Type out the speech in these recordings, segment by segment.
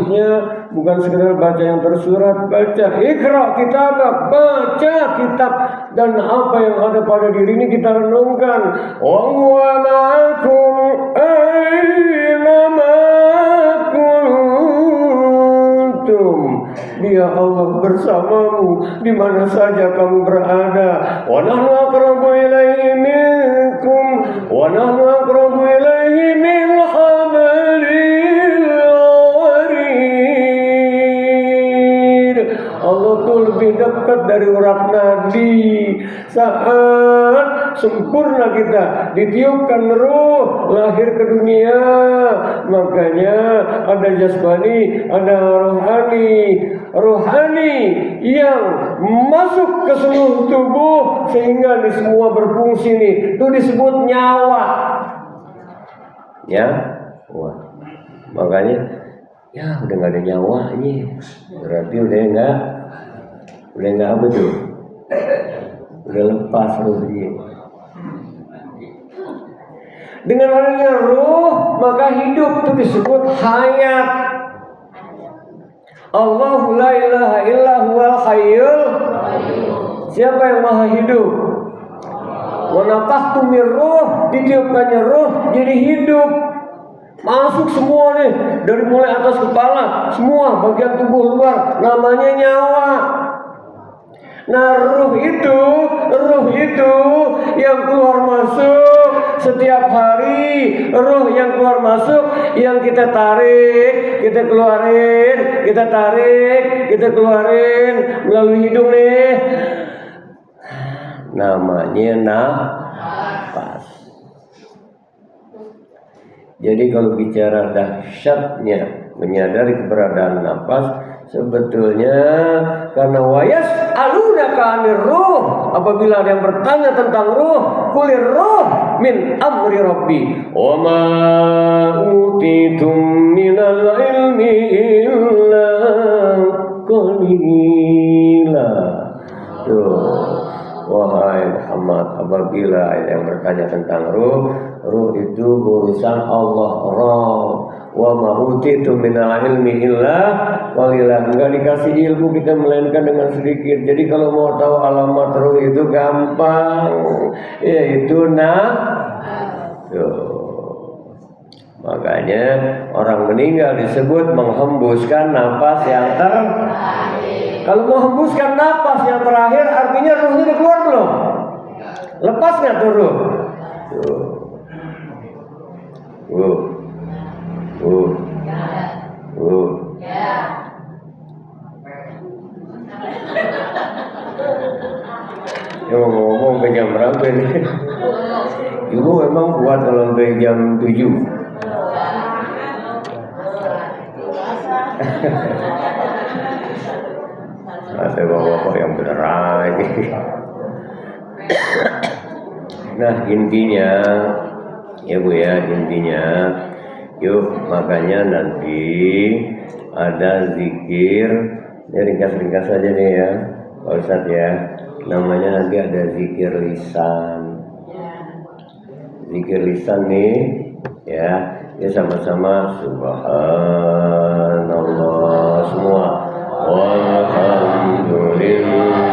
harusnya bukan sekedar baca yang tersurat, baca Iqra kitab, baca kitab, dan apa yang ada pada diri ini kita renungkan. Wa huwa ma'akum aina kuntum. Dia Allah bersamamu di mana saja kamu berada. Wa nahnu aqrabu ilaihi minkum wa nahnu aqrabu ilaihi min hablil warid. Allah tuh lebih dekat dari urat nadi. Saat sempurna kita ditiupkan ruh lahir ke dunia, makanya ada jasmani, ada rohani yang masuk ke seluruh tubuh sehingga di semua berfungsi nih, itu disebut nyawa. Ya, wah, makanya ya udah nggak ada nyawanya, berarti udah nggak apa tuh, udah lepas ruhnya. Dengan adanya ruh maka hidup itu disebut hayat. Allahu la ilaha illa huwal hayyul. Siapa yang maha hidup? Wa nafakhtu mir ruh, ditiupkannya ruh jadi hidup. Masuk semua nih, dari mulai atas kepala, semua bagian tubuh luar, namanya nyawa. Nah, ruh itu yang keluar masuk setiap hari, ruh yang keluar masuk yang kita tarik, kita keluarin, kita tarik, kita keluarin melalui hidung nih. Namanya nafas. Jadi kalau bicara dahsyatnya menyadari keberadaan nafas, sebetulnya karena wayas alunaka anir ruh, apabila ada yang bertanya tentang ruh, kulir ruh min amri rabbi wa ma utitum minal ilmi illa qalila. Wahai Muhammad, apabila yang bertanya tentang ruh itu urusan Allah Rabb. Wa ma utitu minal ilmi illa qalila. Enggak dikasih ilmu kita melainkan dengan sedikit. Jadi kalau mau tahu alamat ruh itu gampang, yaitu makanya orang meninggal disebut menghembuskan nafas yang terakhir. Kalau mau hembuskan nafas yang terakhir artinya ruhnya udah keluar belum? Lepas nggak tuh ruh? Ya ngomong ke jam berapa nih? Ibu memang kuat kalau sampai jam 7. Ada bapak yang bener lagi. Nah intinya, ya Bu ya, intinya, yuk makanya nanti ada zikir, ini ringkas-ringkas saja nih ya, Pak Ustadz ya. Namanya nanti ada zikir lisan. Zikir lisan nih, ya sama-sama subhanallah semua. Walhamdulillah.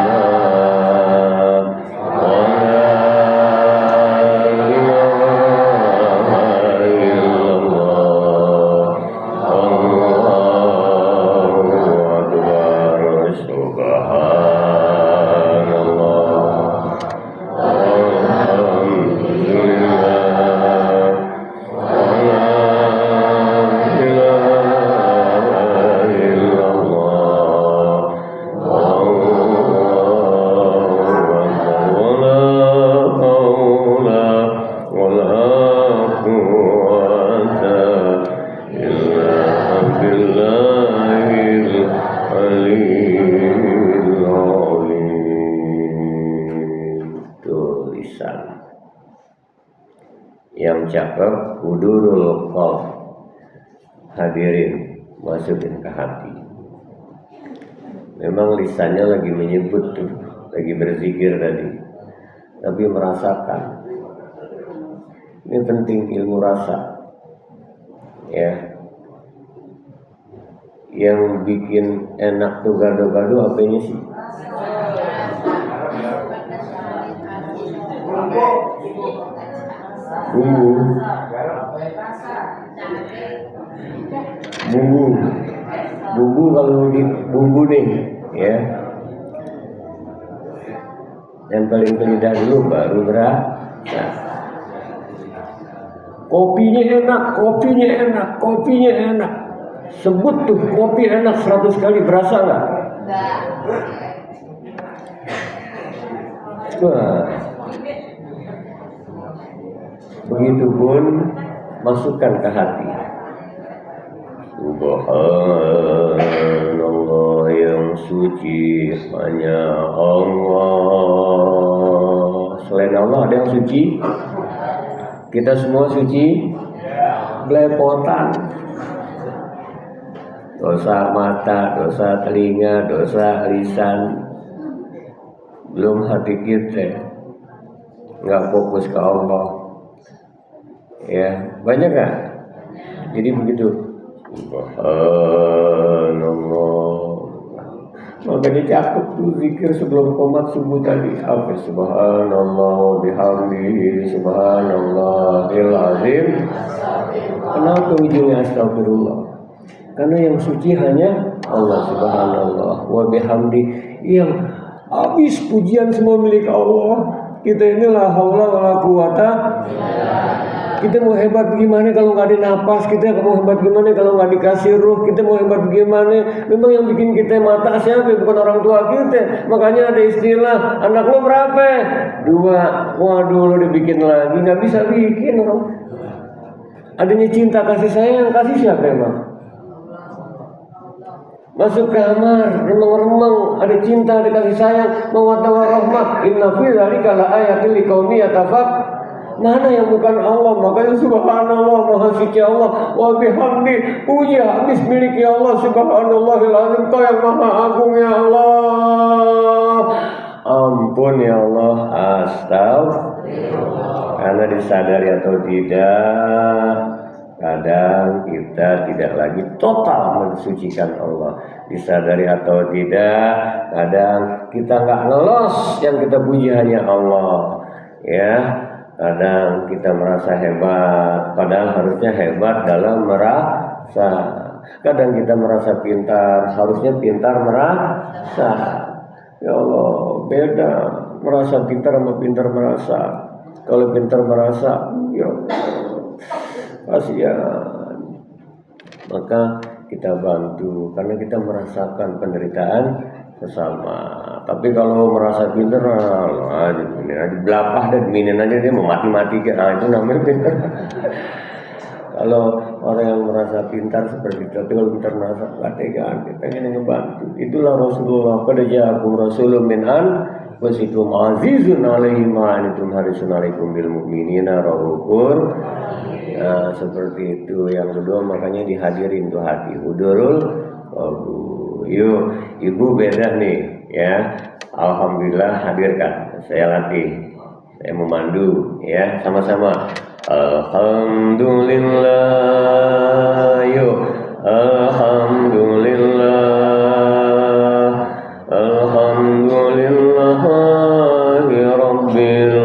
Yang cakep hudurul qalb, hadirin, masukin ke hati. Memang lisannya lagi menyebut tuh, lagi berzikir tadi, tapi merasakan. Ini penting ilmu rasa, ya. Yang bikin enak tuh gado-gado apanya sih? Bumbu kalau di bumbu nih ya, yang paling lidah dulu baru berasa. Kopinya enak. Sebut tuh kopi enak 100 kali, berasa nggak? Wah. Begitupun masukkan ke hati. Subhanallah, yang suci hanya Allah. Selain Allah ada yang suci? Kita semua suci? Belepotan. Dosa mata, dosa telinga, dosa lisan. Belum hati kita nggak fokus ke Allah. Ya, banyak kan? Jadi begitu. Subhanallah. Maka dicakup tuh zikir sebelum qomat subuh tadi. Apa? Subhanallah bihamdihi subhanallahil azim. Kenapa ujungnya astagfirullah? Karena yang suci hanya Allah subhanallah wa bihamdi. Yang habis pujian semua milik Allah. Kita inilah haula wala quwata. Kita mau hebat gimana kalau nggak ada napas? Kita mau hebat gimana kalau nggak dikasih ruh? Kita mau hebat gimana? Memang yang bikin kita mata siapa? Bukan orang tua kita. Makanya ada istilah, anak lo berapa? 2. Waduh, lo dibikin lagi. Nggak bisa bikin orang. Adanya cinta kasih sayang, kasih siapa emang? Masuk kamar, remeng-remeng, ada cinta, ada kasih sayang, mawaddah warahmah. Inna fi dzalika laayatin liqaumin yatafakkarun. Mana yang bukan Allah? Makanya subhanallah, maha suci Allah, wa bihamdi, puji habis milik ya Allah, subhanallahil azim, kau yang maha agung ya Allah. Ampun ya Allah, astagfirullah. Karena disadari atau tidak, kadang kita tidak lagi total mensucikan Allah. Disadari atau tidak, kadang kita nggak ngelos, yang kita puji hanya Allah. Ya, kadang kita merasa hebat, padahal harusnya hebat dalam merasa. Kadang kita merasa pintar, harusnya pintar merasa. Ya Allah, beda merasa pintar sama pintar merasa. Kalau pintar merasa, ya kasihan. Maka kita bantu karena kita merasakan penderitaan sesama. Tapi kalau merasa pintar, di belapah dan minin aja dia mau mati-mati kan, itu namanya pintar. Kalau orang yang merasa pintar seperti itu, tapi kalau pintar merasa gak tegaan, dia pengen ngebantu. Itulah Rasulullah. Qad ja'akum rasulun min anfusikum azizun 'alaihi ma antum harisun 'alaikum bil mu'minina raufur. Nah, seperti itu. Yang kedua makanya dihadirin tuh hati. Hudurul yuk, ibu beda nih ya. Alhamdulillah hadirkan. Saya latih. Saya memandu ya, sama-sama. Alhamdulillah yuk. Alhamdulillah. Alhamdulillahi rabbil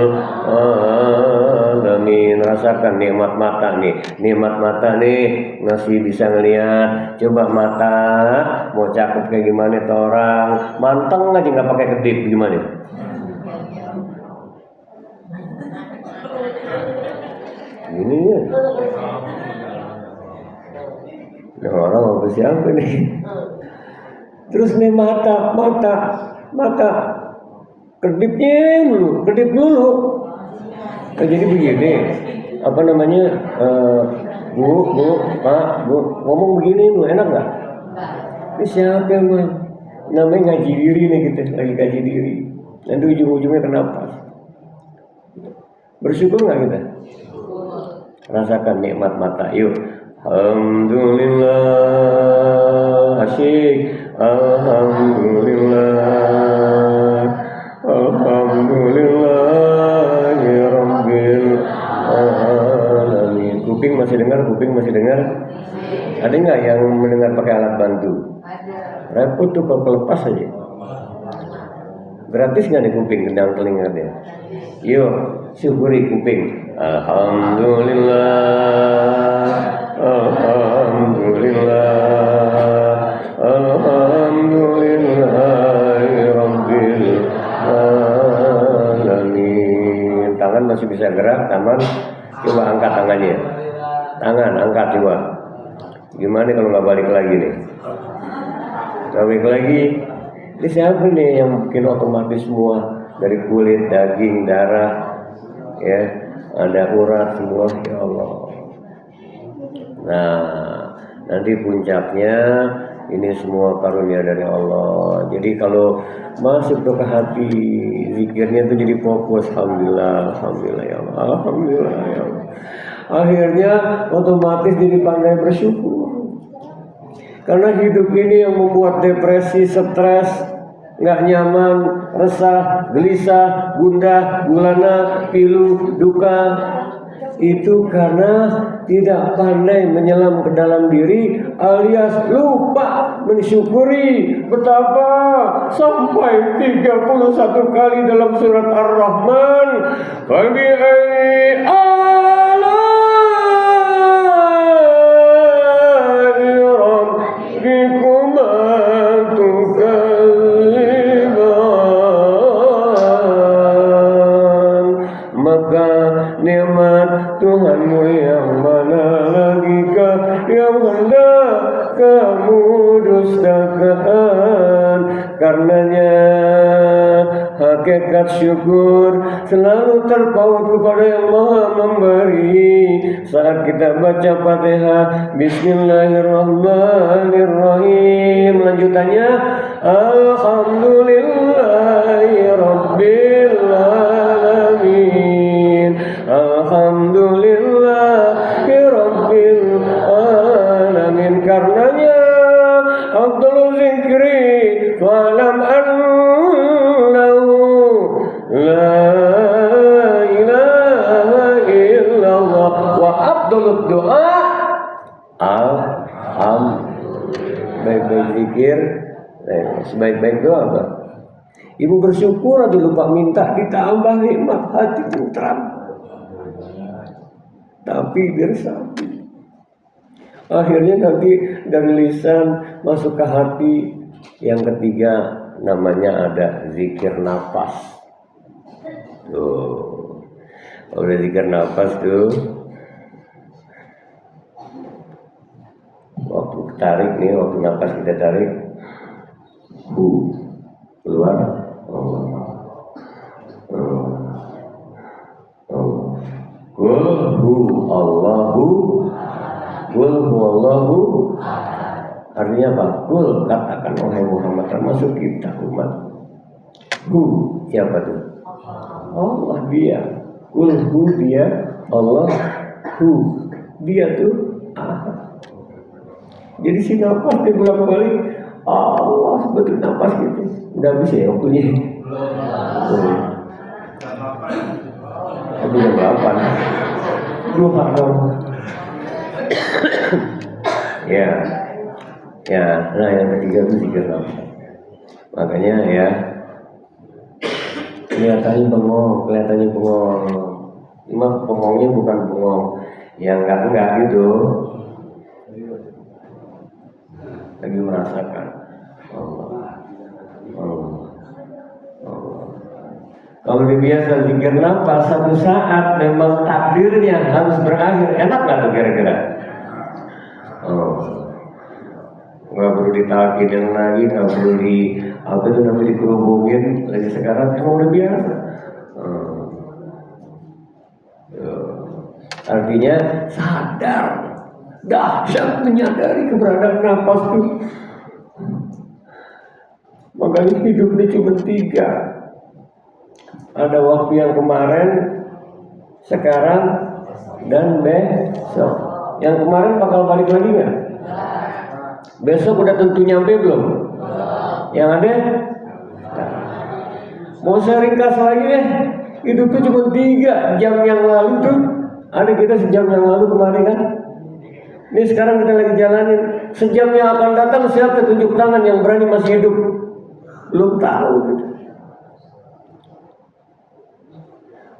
alamin. Rasakan nikmat mata nih. Nikmat mata nih masih bisa ngelihat. Coba mata mau cakep kayak gimana tuh orang, manteng aja nggak pakai kedip gimana? Ini ya. Nah, orang apa siapa nih? Terus nih mata kedip dulu. Nah, jadi begini, apa namanya? Bu, Pak, Bu, ngomong begini Bu, enak nggak? Ini siapa emang? Namanya ngaji diri nih kita, lagi ngaji diri. Nanti ujung-ujungnya kenapa? Bersyukur nggak kita? Rasakan nikmat mata, yuk. Alhamdulillah, asyik. Alhamdulillah, Alhamdulillahirabbil alamin. Kuping masih dengar? Ada nggak yang mendengar pakai alat bantu? bantu. Repot tuh kalau kelepas aja. Gratis nggak nih kuping gendang telinga dia? Yuk syukuri kuping. Alhamdulillah, alhamdulillah, alhamdulillahirabbil alamin. Tangan masih bisa gerak, tangan coba angkat tangannya. Tangan angkat coba. Gimana kalau nggak balik lagi nih? Balik lagi. Ini siapa nih yang bikin otomatis semua dari kulit, daging, darah, ya, ada urat semua, ya Allah. Nah, nanti puncaknya ini semua karunia dari Allah. Jadi kalau masuk ke hati, zikirnya itu jadi fokus. Alhamdulillah, alhamdulillah ya Allah, alhamdulillah ya Allah. Akhirnya otomatis jadi pandai bersyukur. Karena hidup ini yang membuat depresi, stres, nggak nyaman, resah, gelisah, gundah, gulana, pilu, duka, itu karena tidak pandai menyelam ke dalam diri alias lupa mensyukuri. Betapa sampai 31 kali dalam surat Ar-Rahman, nikmat Tuhanmu yang mana lagikah yang hendak kamu dustakan? Karenanya hakikat syukur selalu terpaut kepada yang Maha Memberi. Saat kita baca Fatihah, Bismillahirrahmanirrahim, lanjutannya Alhamdulillahirabbil alamin, Alhamdulillahirabbil alamin. Karenanya afdhalul zikri fa'lam annahu la ilaha illallah wa afdhalud du'a baik-baik zikir, sebaik-baik doa apa? Ibu bersyukur aja lupa minta, ditambah nikmat hati tentram. Tapi bersatu. Akhirnya nanti dari lisan masuk ke hati. Yang ketiga namanya ada zikir nafas. Tuh, udah zikir nafas tuh. Waktu tarik nih, waktu nafas kita tarik, keluar. Qul huwallahu. Artinya apa? Qul, katakan wahai Muhammad, termasuk kita umat. Siapa tuh? Allah, dia. Qul dia, Allah dia tuh ahad. Jadi si nafas dia bolak-balik Allah sebagai nafas gitu. Udah bisa ya waktunya. Tapi yang berapa? Duha dong. Ya, nah yang ketiga itu zikir nafas. Makanya ya, kelihatannya bengong. Cuma bengongnya bukan bengong yang enggak gitu. Lagi merasakan Allah. Kalau biasa zikir nafas, satu saat memang takdirnya harus berakhir. Enak nggak tuh kira-kira? Nggak perlu ditalkinin lagi, nggak perlu dikerubungin lagi. Sekarang emang udah biasa. Artinya sadar, dahsyat menyadari keberadaan nafas itu. Makanya hidupnya cuma 3. Ada waktu yang kemarin, sekarang, dan besok. Yang kemarin bakal balik lagi nggak? Besok udah tentu nyampe belum? Yang ada? Mau saya ringkas lagi deh. Hidupnya cuma 3 jam yang lalu tuh. Ada kita sejam yang lalu kemarin kan? Ini sekarang kita lagi jalanin. Sejam yang akan datang siapa tunjuk tangan yang berani masih hidup? Belum tahu gitu.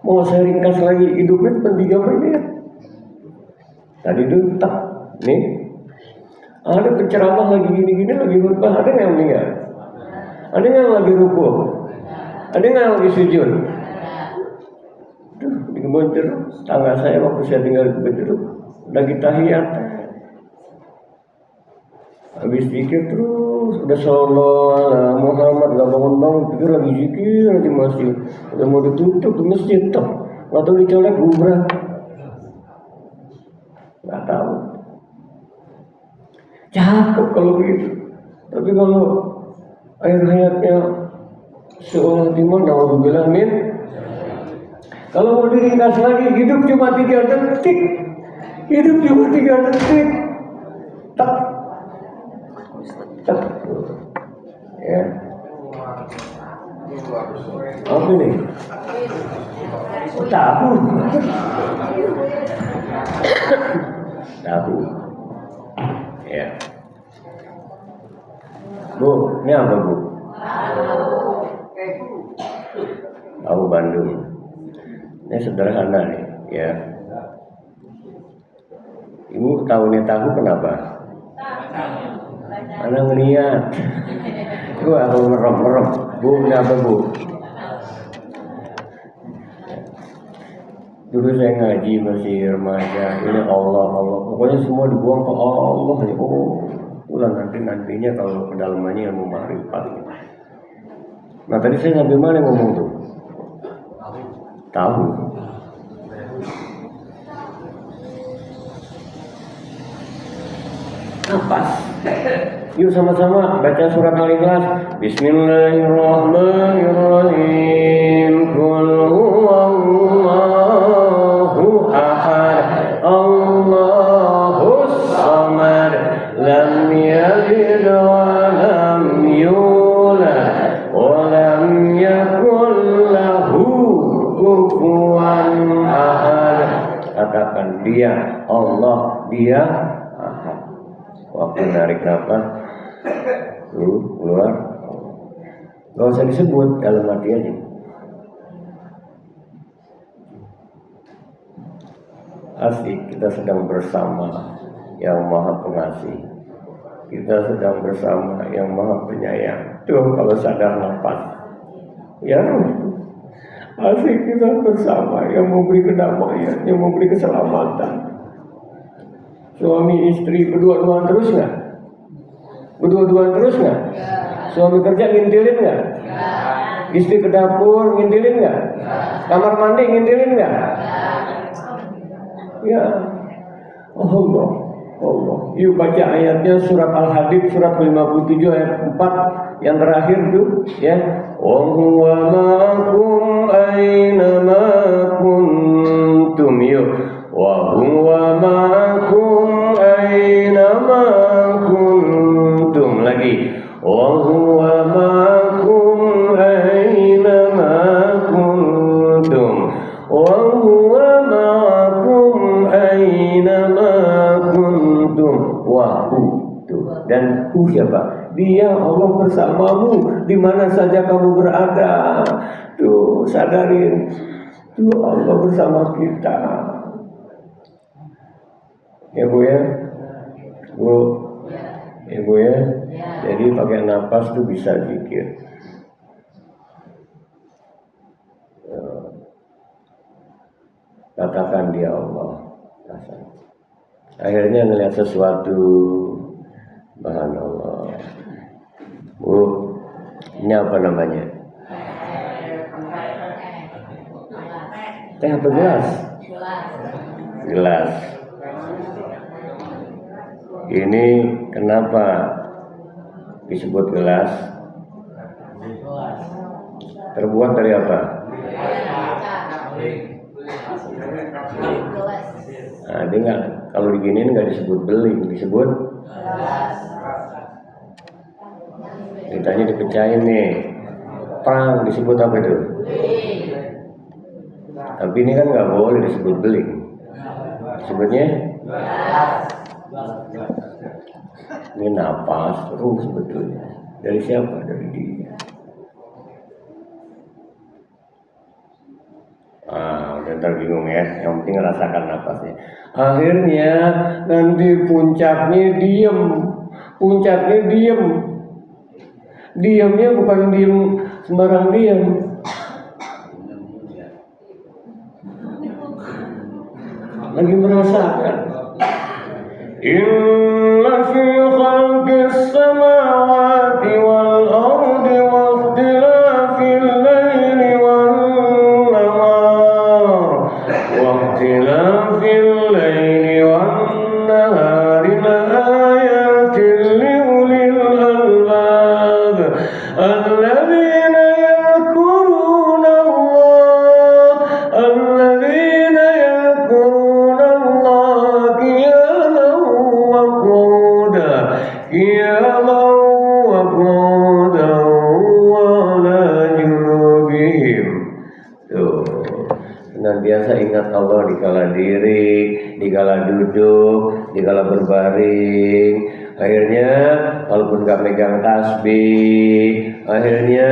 Mau saya ringkas lagi, hidupnya cuma 3 menit. Tadi dulu tak, nih ada penceramah lagi gini-gini, lagi khutbah, ada nggak yang meninggal? Ada nggak yang lagi rukuk? Ada nggak yang lagi sujud? Di kebun jeruk, tangga saya waktu saya tinggal di kebun jeruk, lagi tahiyat. Habis zikir terus, udah sallallahu Muhammad, gak bangun-bangun, pikir lagi zikir di masjid. Udah mau ditutup di masjid, toh nggak tahu dicolek gubrak. Nggak tahu. Cakep kalau begitu. Tapi kalau air hayatnya seolah timur, naudzubillah min. Kalau mau diringkas lagi, hidup cuma 3 detik. Hidup cuma 3 detik. Tak. Tak. Ya. Apa ini? Tahu. Tahu. Ya. Bu, ini apa Bu? Tahu Bandung. Ini sederhana nih, ya. Ibu tahu nih tahu kenapa? Anak ngeliat. Itu aku merem. Bu, ini apa Bu? Dulu saya ngaji masih remaja, ini Allah, pokoknya semua dibuang ke Allah. Ulang nantinya kalau kedalamannya ilmu ma'rifat. Nah tadi saya sampai mana ngomong tuh? Tahu. Nafas. Yuk sama-sama baca surat Al-Ikhlas. Bismillahirrahmanirrahim. Qul huwallahu ahad. Allahus samad. Lam yalid wa lam yulad wa lam yakul lahu kufuwan ahad. Katakan dia Allah, dia ahad. Waktu narik nafas keluar, gak usah disebut, dalam hati aja. Asik, kita sedang bersama yang maha pengasih, kita sedang bersama yang maha penyayang. Tuh kalau sadar nafas, ya asik, kita bersama yang memberi kedamaian, yang memberi keselamatan. Suami istri berdua-duaan terus nggak? Berdua-duaan terus nggak? Suami kerja ngintilin nggak? Istri ke dapur ngintilin nggak? Kamar mandi ngintilin nggak? Ya Allah. Yuk baca ayatnya surat Al-Hadid surat 57 ayat 4 yang terakhir tuh ya. Wa huwa ma'akum aina ma kuntum. Yuk. Wa huwa ma'akum aina ma kuntum. Lagi. Wa huwa ma'akum aina ma kuntum. Wa huwa ma'akum aina ma kuntum. Dan siapa? Dia Allah bersamamu di mana saja kamu berada. Tuh sadarin, tuh Allah bersama kita. Ya Bu ya, Bu, ya Bu ya. Jadi pakai nafas tuh bisa zikir. Katakan dia Allah. Akhirnya ngelihat sesuatu, bahan Allah. Bu, ini apa namanya? Teh apa gelas? Gelas. Ini kenapa disebut gelas? Terbuat dari apa? Nah, ini nggak, kalau diginiin nggak disebut beling, disebut ditanya dipecahin nih, perang disebut apa itu? Tapi ini kan nggak boleh disebut beling, disebutnya Ini napas terus sebetulnya. Dari siapa? Dari dia. Udah terbingung ya. Yang penting rasakan napasnya. Akhirnya nanti puncaknya diem. Diamnya bukan diem sembarang diam. Lagi merasakan. Inna fi khalqis samawati wal ardi wa ikhtilafil laili wan nahar wa ikhtilafil laili wan nahari la ayatin li ulil albab alladzina yadhkuruna Allah qiyaman wa qu'udan wa ala junubihim. Tuh, senantiasa ingat Allah dikala diri, dikala duduk, dikala berbaring. Akhirnya walaupun gak megang tasbih, akhirnya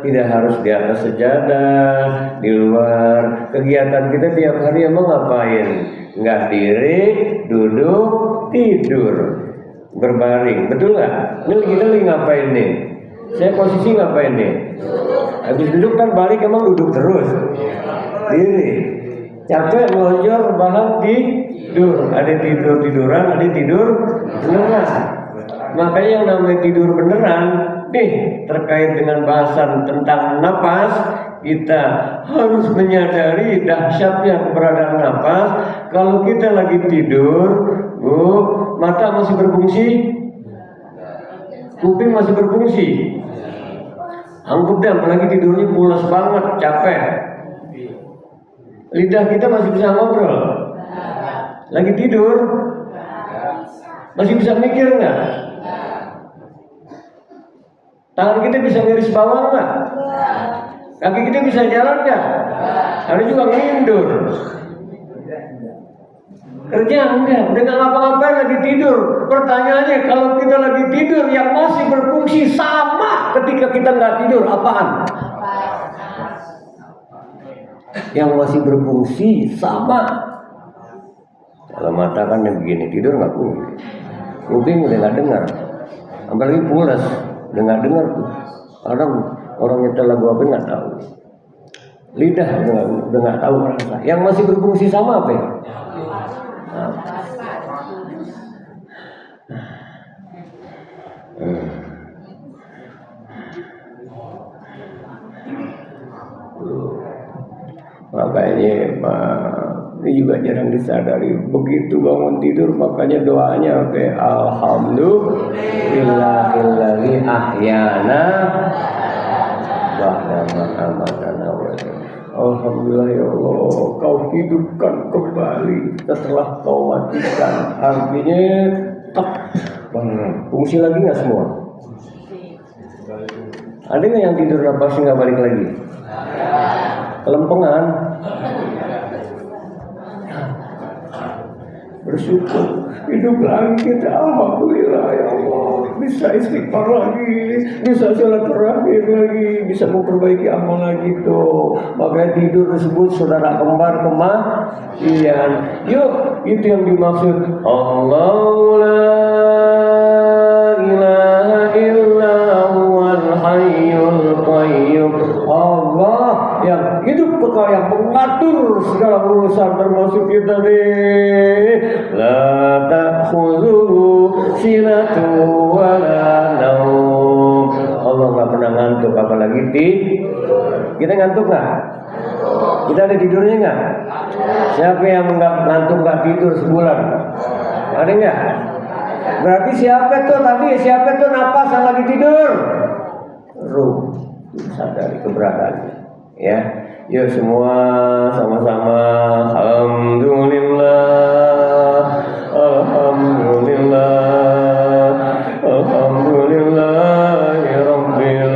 tidak harus di atas sejadah, di luar. Kegiatan kita tiap hari emang ngapain? Nggak diri, duduk, tidur, berbaring. Betul nggak? Ini kita lagi ngapain nih? Saya posisi ngapain nih? Habis duduk kan balik emang duduk terus. Diri. Capek melonjor bahan tidur. Ada tiduran, ada tidur beneran. Makanya yang namanya tidur beneran nih terkait dengan bahasan tentang napas, kita harus menyadari dahsyatnya keberadaan napas. Kalau kita lagi tidur, mata masih berfungsi, kuping masih berfungsi. Anggap deh, apalagi tidurnya pulas banget, capek. Lidah kita masih bisa ngobrol. Lagi tidur, masih bisa mikir nggak? Tangan kita bisa ngiris bawah nggak? Kaki kita bisa jalan nggak? Ada juga ngindur. Kerja enggak, udah nggak ngapa-ngapain lagi tidur. Pertanyaannya, kalau kita lagi tidur yang masih berfungsi sama ketika kita nggak tidur, apaan? Yang masih berfungsi sama. Kalau mata kan yang begini, tidur nggak fungsi. Kuping udah nggak dengar, apalagi pulas, udah nggak dengar tuh. Orang nyetel lagu apa nggak tahu. Lidah udah nggak tahu rasa. Yang masih berfungsi sama apa ya? Makanya ini juga jarang disadari. Begitu bangun tidur makanya doanya alhamdulillahilladzi ahyana ba'da ma amatana wa alhamdulillah ya Allah, kau hidupkan kembali setelah kau matikan. Artinya fungsi lagi nggak semua? Ada nggak yang tidur napasnya nggak balik lagi? Kelempengan. Bersyukur hidup lagi kita, alhamdulillah ya Allah, bisa istighfar lagi, bisa silaturahmi lagi, bisa memperbaiki amal lagi tuh. Makanya tidur disebut saudara kembar kematian. Yuk, itu yang dimaksud Allahu la ilaha illa huwal hayyul qayyum. Allah yang hidup kekal, yang mengatur segala urusan termasuk kita nih. La ta'khudhuhu sinatun wa la naum. Allah nggak pernah ngantuk, apalagi kita ngantuk nggak? Kita ada tidurnya nggak? Siapa yang nggak ngantuk nggak tidur sebulan? Ada nggak? Berarti siapa tuh tadi? Siapa tuh napas yang lagi tidur? Ruh. Sadari keberadaannya, ya. Yuk semua sama-sama alhamdulillah, alhamdulillahirabbil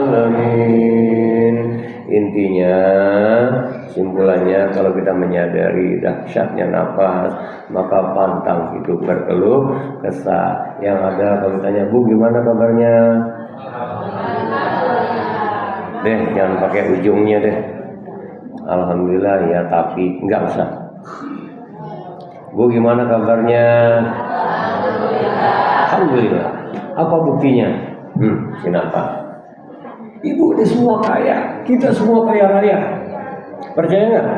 alamin. Intinya, simpulannya, kalau kita menyadari dahsyatnya nafas, maka pantang itu berkeluh kesah. Yang ada kalau tanya, Bu gimana kabarnya? Deh, jangan pakai ujungnya deh. Alhamdulillah ya, tapi enggak usah. Bu gimana kabarnya? Alhamdulillah. Apa buktinya? Kenapa? Ibu ini semua kaya, kita semua kaya raya. Percaya nggak?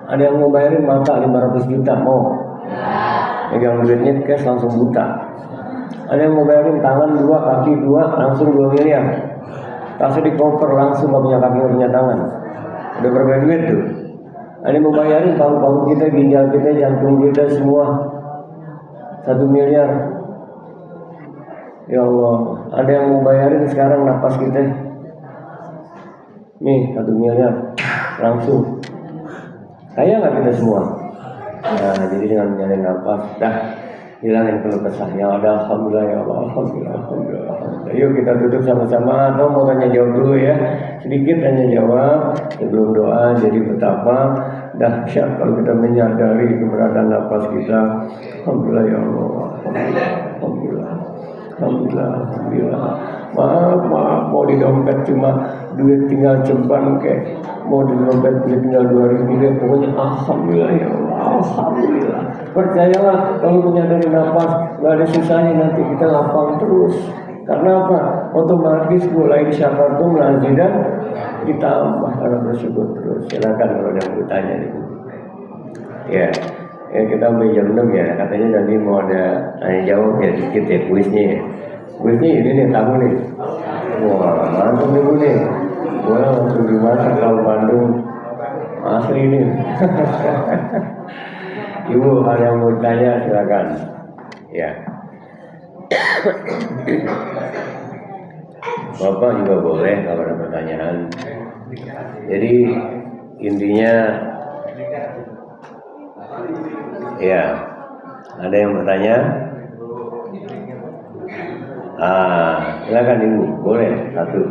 Ada yang mau bayarin mata 500 juta mau? Megang duitnya cash langsung buta. Ada yang mau bayarin tangan 2, kaki 2, langsung 2 miliar. Tasnya di koper langsung, gak punya kaki, gak punya tangan. Udah berapa duit tuh? Ada yang mau bayarin paru-paru kita, ginjal kita, jantung kita semua 1 miliar. Ya Allah, ada yang mau bayarin sekarang napas kita. Nih 1 miliar langsung. Kaya nggak kita semua? Nah, jadi dengan menyalin napas, dah hilangin keluh kesah. Yang ada alhamdulillah ya Allah, alhamdulillah, alhamdulillah, alhamdulillah. Yuk kita tutup sama-sama. Atau mau tanya jawab dulu ya, sedikit tanya jawab sebelum doa. Jadi betapa dahsyat kalau kita menyadari keberadaan napas kita. Alhamdulillah ya Allah, alhamdulillah, alhamdulillah. Alhamdulillah, alhamdulillah. Maaf, mau di dompet cuma duit tinggal ceban kayak mau di dompet duit tinggal 2.000 miliar. Pokoknya alhamdulillah ya Allah, alhamdulillah. Percayalah kalau menyadari nafas gak ada susahnya, nanti kita lapang terus. Karena apa? Otomatis mulai syakartum dan ditambah karena bersyukur terus. Silakan kalau ada yang bertanya nih. Ya. Ya kita sampai jam 6 ya, katanya nanti mau ada tanya jawab ya sedikit ya, kuisnya ya. Kuisnya ini nih, tamu nih. Wah, mantap nih Bu nih. Wah, langsung dimasak kalau Bandung asli nih. Ibu ada yang mau tanya silakan. Ya. Bapak juga boleh kalau ada pertanyaan. Jadi intinya ya, ada yang bertanya? Silakan Ibu, boleh satu.